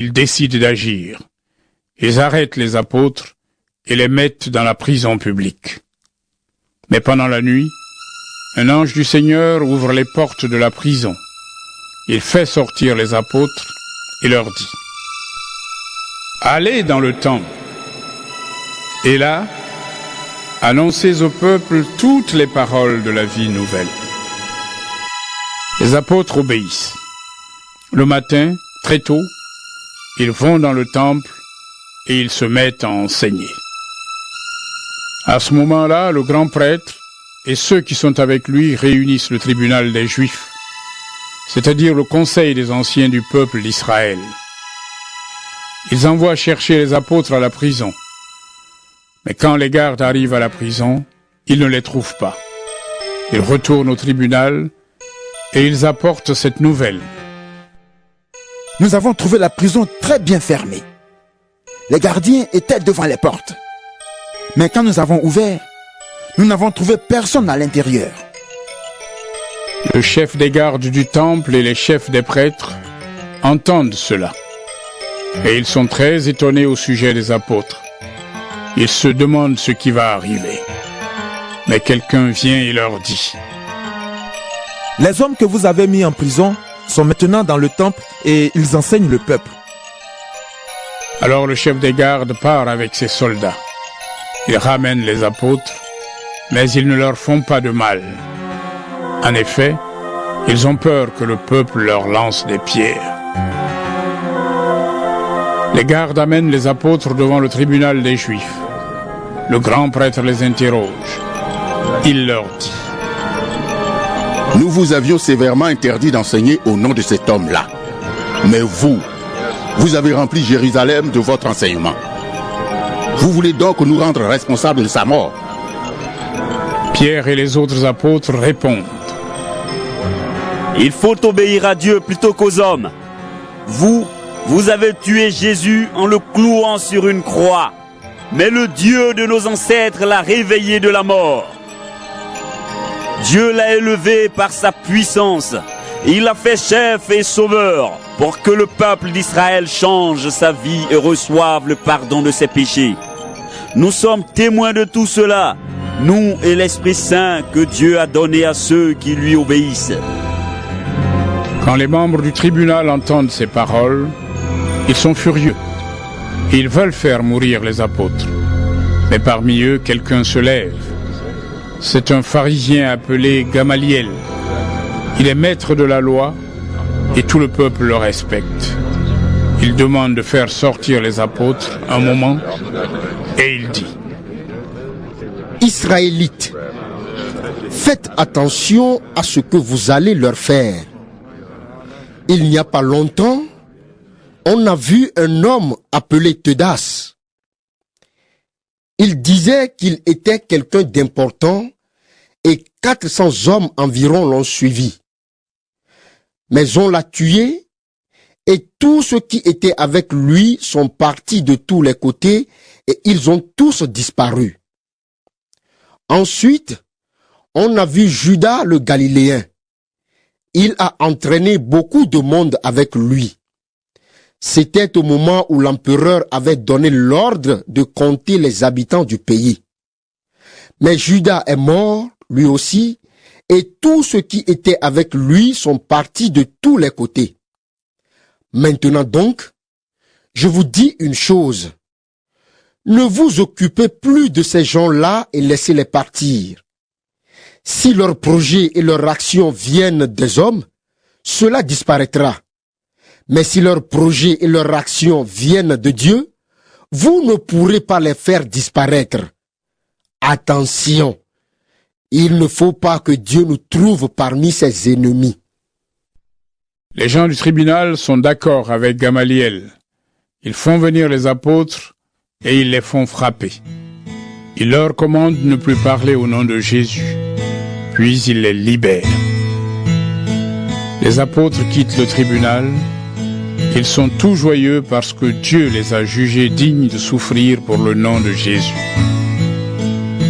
Ils décident d'agir. Ils arrêtent les apôtres et les mettent dans la prison publique. Mais pendant la nuit, un ange du Seigneur ouvre les portes de la prison. Il fait sortir les apôtres et leur dit: Allez dans le temple, et là, annoncez au peuple toutes les paroles de la vie nouvelle. Les apôtres obéissent. Le matin, très tôt, ils vont dans le temple et ils se mettent à enseigner. À ce moment-là, le grand prêtre et ceux qui sont avec lui réunissent le tribunal des Juifs, c'est-à-dire le conseil des anciens du peuple d'Israël. Ils envoient chercher les apôtres à la prison. Mais quand les gardes arrivent à la prison, ils ne les trouvent pas. Ils retournent au tribunal et ils apportent cette nouvelle. Nous avons trouvé la prison très bien fermée. Les gardiens étaient devant les portes. Mais quand nous avons ouvert, nous n'avons trouvé personne à l'intérieur. Le chef des gardes du temple et les chefs des prêtres entendent cela. Et ils sont très étonnés au sujet des apôtres. Ils se demandent ce qui va arriver. Mais quelqu'un vient et leur dit: Les hommes que vous avez mis en prison sont maintenant dans le temple et ils enseignent le peuple. Alors le chef des gardes part avec ses soldats. Ils ramènent les apôtres, mais ils ne leur font pas de mal. En effet, ils ont peur que le peuple leur lance des pierres. Les gardes amènent les apôtres devant le tribunal des Juifs. Le grand prêtre les interroge. Il leur dit: Nous vous avions sévèrement interdit d'enseigner au nom de cet homme-là. Mais vous avez rempli Jérusalem de votre enseignement. Vous voulez donc nous rendre responsables de sa mort? Pierre et les autres apôtres répondent: Il faut obéir à Dieu plutôt qu'aux hommes. Vous avez tué Jésus en le clouant sur une croix. Mais le Dieu de nos ancêtres l'a réveillé de la mort. Dieu l'a élevé par sa puissance. Il l'a fait chef et sauveur pour que le peuple d'Israël change sa vie et reçoive le pardon de ses péchés. Nous sommes témoins de tout cela, nous et l'Esprit Saint que Dieu a donné à ceux qui lui obéissent. Quand les membres du tribunal entendent ces paroles, ils sont furieux. Ils veulent faire mourir les apôtres. Mais parmi eux, quelqu'un se lève. C'est un pharisien appelé Gamaliel. Il est maître de la loi et tout le peuple le respecte. Il demande de faire sortir les apôtres un moment et il dit: Israélites, faites attention à ce que vous allez leur faire. Il n'y a pas longtemps, on a vu un homme appelé Teudas. Il disait qu'il était quelqu'un d'important et 400 hommes environ l'ont suivi. Mais on l'a tué et tous ceux qui étaient avec lui sont partis de tous les côtés et ils ont tous disparu. Ensuite, on a vu Judas le Galiléen. Il a entraîné beaucoup de monde avec lui. C'était au moment où l'empereur avait donné l'ordre de compter les habitants du pays. Mais Judas est mort, lui aussi, et tous ceux qui étaient avec lui sont partis de tous les côtés. Maintenant donc, je vous dis une chose. Ne vous occupez plus de ces gens-là et laissez-les partir. Si leurs projets et leurs actions viennent des hommes, cela disparaîtra. Mais si leurs projets et leurs actions viennent de Dieu, vous ne pourrez pas les faire disparaître. Attention, il ne faut pas que Dieu nous trouve parmi ses ennemis. Les gens du tribunal sont d'accord avec Gamaliel. Ils font venir les apôtres et ils les font frapper. Ils leur commandent de ne plus parler au nom de Jésus. Puis ils les libèrent. Les apôtres quittent le tribunal. Ils sont tout joyeux parce que Dieu les a jugés dignes de souffrir pour le nom de Jésus.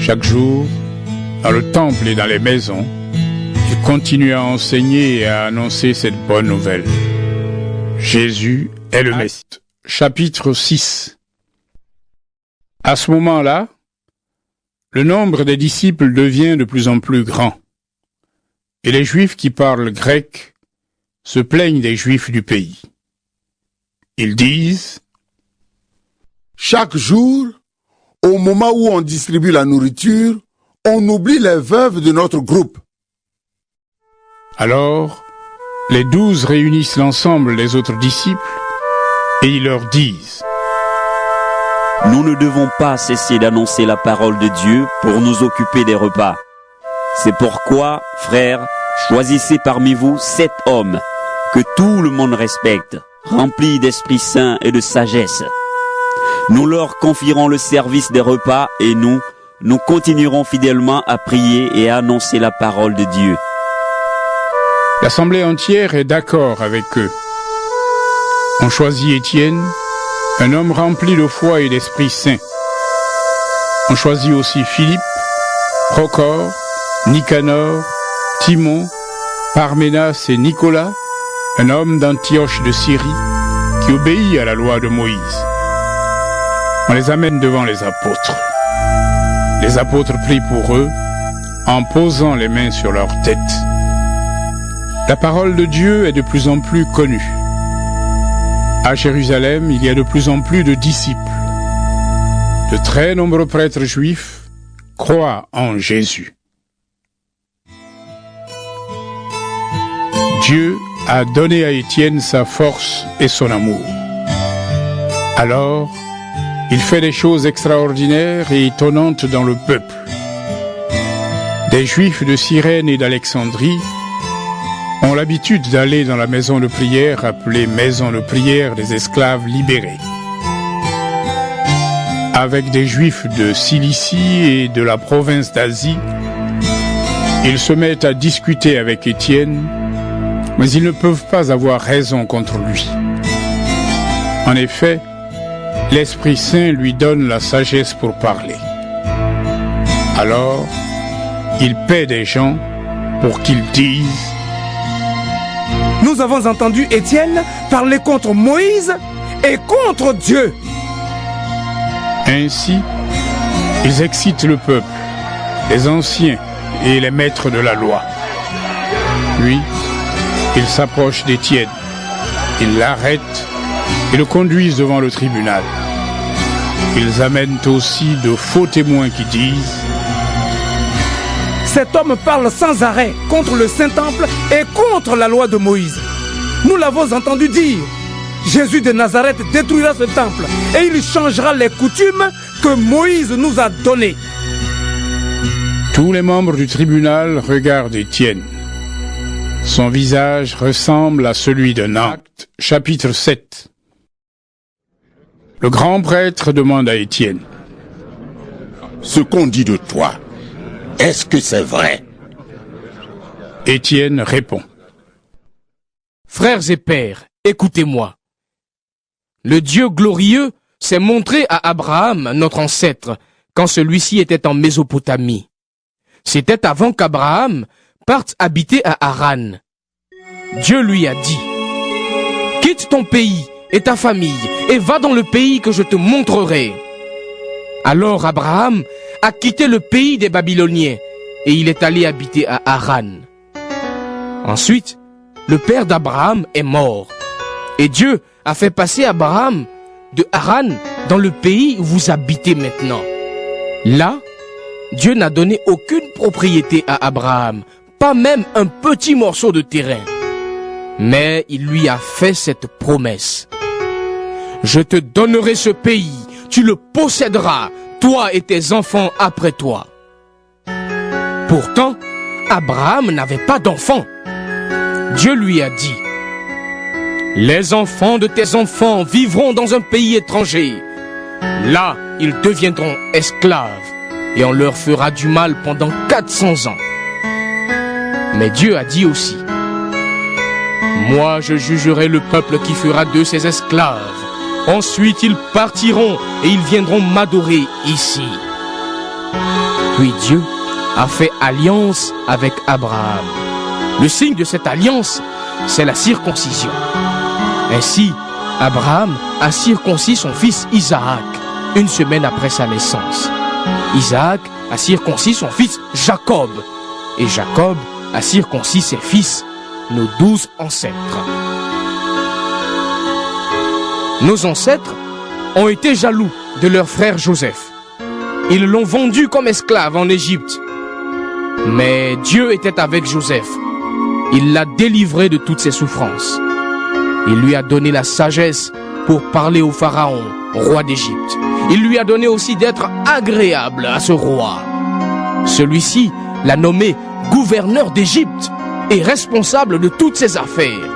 Chaque jour, dans le temple et dans les maisons, ils continuent à enseigner et à annoncer cette bonne nouvelle. Jésus est le Messie. Chapitre 6. À ce moment-là, le nombre des disciples devient de plus en plus grand, et les Juifs qui parlent grec se plaignent des Juifs du pays. Ils disent: chaque jour, au moment où on distribue la nourriture, on oublie les veuves de notre groupe. Alors, les 12 réunissent l'ensemble des autres disciples et ils leur disent: Nous ne devons pas cesser d'annoncer la parole de Dieu pour nous occuper des repas. C'est pourquoi, frères, choisissez parmi vous 7 hommes que tout le monde respecte, remplis d'Esprit Saint et de sagesse. Nous leur confierons le service des repas et nous continuerons fidèlement à prier et à annoncer la parole de Dieu. L'assemblée entière est d'accord avec eux. On choisit Étienne, un homme rempli de foi et d'Esprit Saint. On choisit aussi Philippe, Procor, Nicanor, Timon, Parménas et Nicolas, un homme d'Antioche de Syrie, qui obéit à la loi de Moïse. On les amène devant les apôtres. Les apôtres prient pour eux, en posant les mains sur leurs têtes. La parole de Dieu est de plus en plus connue. À Jérusalem, il y a de plus en plus de disciples. De très nombreux prêtres juifs croient en Jésus. Dieu a donné à Étienne sa force et son amour. Alors, il fait des choses extraordinaires et étonnantes dans le peuple. Des Juifs de Cyrène et d'Alexandrie ont l'habitude d'aller dans la maison de prière appelée maison de prière des esclaves libérés. Avec des Juifs de Cilicie et de la province d'Asie, ils se mettent à discuter avec Étienne, mais ils ne peuvent pas avoir raison contre lui. En effet, l'Esprit Saint lui donne la sagesse pour parler. Alors, il paie des gens pour qu'ils disent: Nous avons entendu Étienne parler contre Moïse et contre Dieu. Ainsi, ils excitent le peuple, les anciens et les maîtres de la loi. Puis, ils s'approchent d'Étienne, ils l'arrêtent et le conduisent devant le tribunal. Ils amènent aussi de faux témoins qui disent: Cet homme parle sans arrêt contre le Saint-Temple et contre la loi de Moïse. Nous l'avons entendu dire: Jésus de Nazareth détruira ce temple et il changera les coutumes que Moïse nous a données. Tous les membres du tribunal regardent Étienne. Son visage ressemble à celui d'un Acte, chapitre 7. Le grand prêtre demande à Étienne: Ce qu'on dit de toi, est-ce que c'est vrai? Étienne répond: Frères et pères, écoutez-moi. Le Dieu glorieux s'est montré à Abraham, notre ancêtre, quand celui-ci était en Mésopotamie. C'était avant qu'Abraham parte habiter à Haran. Dieu lui a dit: Quitte ton pays et ta famille et va dans le pays que je te montrerai. Alors Abraham a quitté le pays des Babyloniens et il est allé habiter à Haran. Ensuite, le père d'Abraham est mort et Dieu a fait passer Abraham de Haran dans le pays où vous habitez maintenant. Là, Dieu n'a donné aucune propriété à Abraham, pas même un petit morceau de terrain. Mais il lui a fait cette promesse: Je te donnerai ce pays, tu le posséderas, toi et tes enfants après toi. Pourtant, Abraham n'avait pas d'enfants. Dieu lui a dit: Les enfants de tes enfants vivront dans un pays étranger. Là, ils deviendront esclaves et on leur fera du mal pendant 400 ans. Mais Dieu a dit aussi: Moi, je jugerai le peuple qui fera d'eux ses esclaves. Ensuite, ils partiront et ils viendront m'adorer ici. Puis Dieu a fait alliance avec Abraham. Le signe de cette alliance, c'est la circoncision. Ainsi, Abraham a circoncis son fils Isaac 1 semaine après sa naissance. Isaac a circoncis son fils Jacob. Et Jacob a circoncis ses fils, nos 12 ancêtres. Nos ancêtres ont été jaloux de leur frère Joseph. Ils l'ont vendu comme esclave en Égypte. Mais Dieu était avec Joseph. Il l'a délivré de toutes ses souffrances. Il lui a donné la sagesse pour parler au Pharaon, roi d'Égypte. Il lui a donné aussi d'être agréable à ce roi. Celui-ci l'a nommé gouverneur d'Égypte et responsable de toutes ses affaires.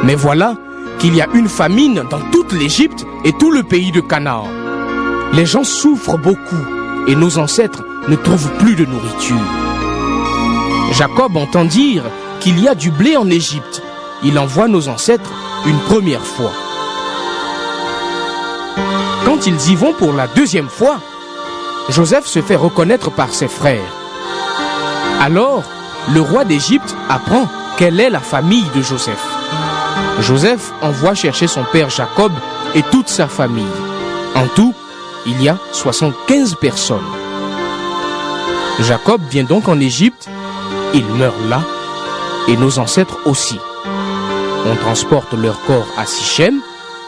Mais voilà qu'il y a une famine dans toute l'Égypte et tout le pays de Canaan. Les gens souffrent beaucoup et nos ancêtres ne trouvent plus de nourriture. Jacob entend dire qu'il y a du blé en Égypte. Il envoie nos ancêtres une première fois. Quand ils y vont pour la deuxième fois, Joseph se fait reconnaître par ses frères. Alors, le roi d'Égypte apprend quelle est la famille de Joseph. Joseph envoie chercher son père Jacob et toute sa famille. En tout, il y a 75 personnes. Jacob vient donc en Égypte, il meurt là, et nos ancêtres aussi. On transporte leurs corps à Sichem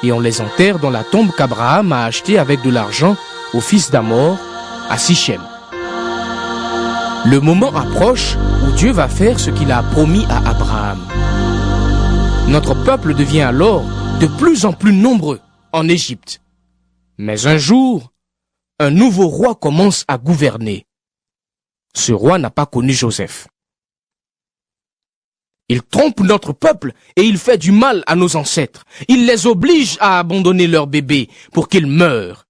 et on les enterre dans la tombe qu'Abraham a achetée avec de l'argent au fils d'Amor à Sichem. Le moment approche où Dieu va faire ce qu'il a promis à Abraham. Notre peuple devient alors de plus en plus nombreux en Égypte. Mais un jour, un nouveau roi commence à gouverner. Ce roi n'a pas connu Joseph. Il trompe notre peuple et il fait du mal à nos ancêtres. Il les oblige à abandonner leurs bébés pour qu'ils meurent.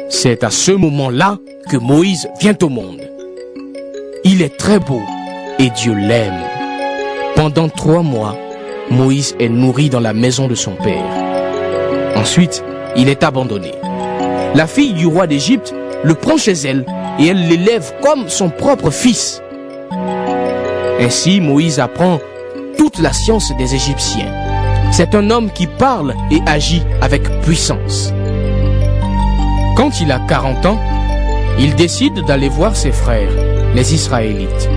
C'est à ce moment-là que Moïse vient au monde. Il est très beau et Dieu l'aime. Pendant 3 mois, Moïse est nourri dans la maison de son père. Ensuite, il est abandonné. La fille du roi d'Égypte le prend chez elle et elle l'élève comme son propre fils. Ainsi, Moïse apprend toute la science des Égyptiens. C'est un homme qui parle et agit avec puissance. Quand il a 40 ans, il décide d'aller voir ses frères, les Israélites.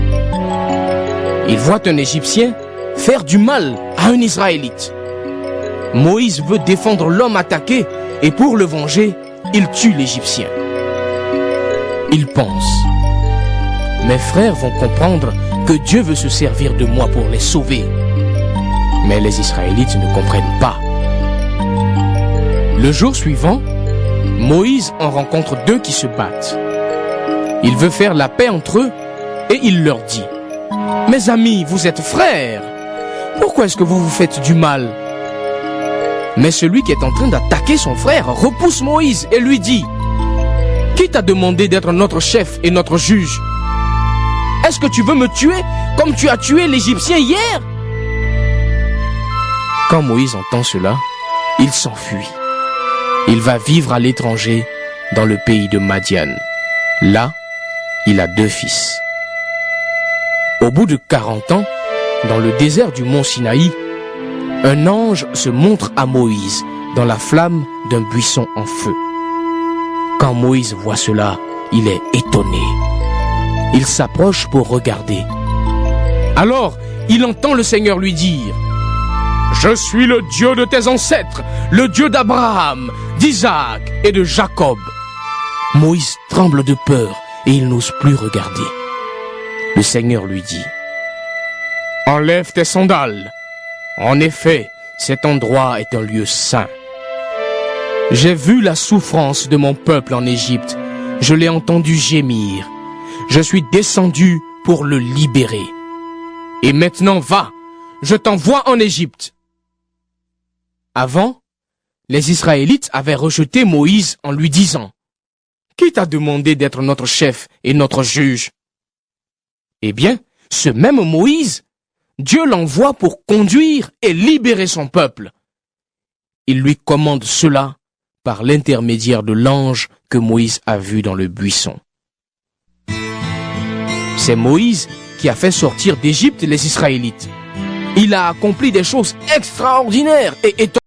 Il voit un Égyptien faire du mal à un Israélite. Moïse veut défendre l'homme attaqué et pour le venger, il tue l'Égyptien. Il pense: mes frères vont comprendre que Dieu veut se servir de moi pour les sauver. Mais les Israélites ne comprennent pas. Le jour suivant, Moïse en rencontre 2 qui se battent. Il veut faire la paix entre eux et il leur dit: mes amis, vous êtes frères. Pourquoi est-ce que vous vous faites du mal? Mais celui qui est en train d'attaquer son frère repousse Moïse et lui dit: qui t'a demandé d'être notre chef et notre juge? Est-ce que tu veux me tuer comme tu as tué l'Égyptien hier? Quand Moïse entend cela, il s'enfuit. Il va vivre à l'étranger dans le pays de Madian. Là, il a 2 fils. Au bout de 40 ans, dans le désert du mont Sinaï, un ange se montre à Moïse dans la flamme d'un buisson en feu. Quand Moïse voit cela, il est étonné. Il s'approche pour regarder. Alors, il entend le Seigneur lui dire: je suis le Dieu de tes ancêtres, le Dieu d'Abraham, d'Isaac et de Jacob. Moïse tremble de peur et il n'ose plus regarder. Le Seigneur lui dit: enlève tes sandales. En effet, cet endroit est un lieu saint. J'ai vu la souffrance de mon peuple en Égypte. Je l'ai entendu gémir. Je suis descendu pour le libérer. Et maintenant va, je t'envoie en Égypte. Avant, les Israélites avaient rejeté Moïse en lui disant: qui t'a demandé d'être notre chef et notre juge? Eh bien, ce même Moïse, Dieu l'envoie pour conduire et libérer son peuple. Il lui commande cela par l'intermédiaire de l'ange que Moïse a vu dans le buisson. C'est Moïse qui a fait sortir d'Égypte les Israélites. Il a accompli des choses extraordinaires et étonnantes.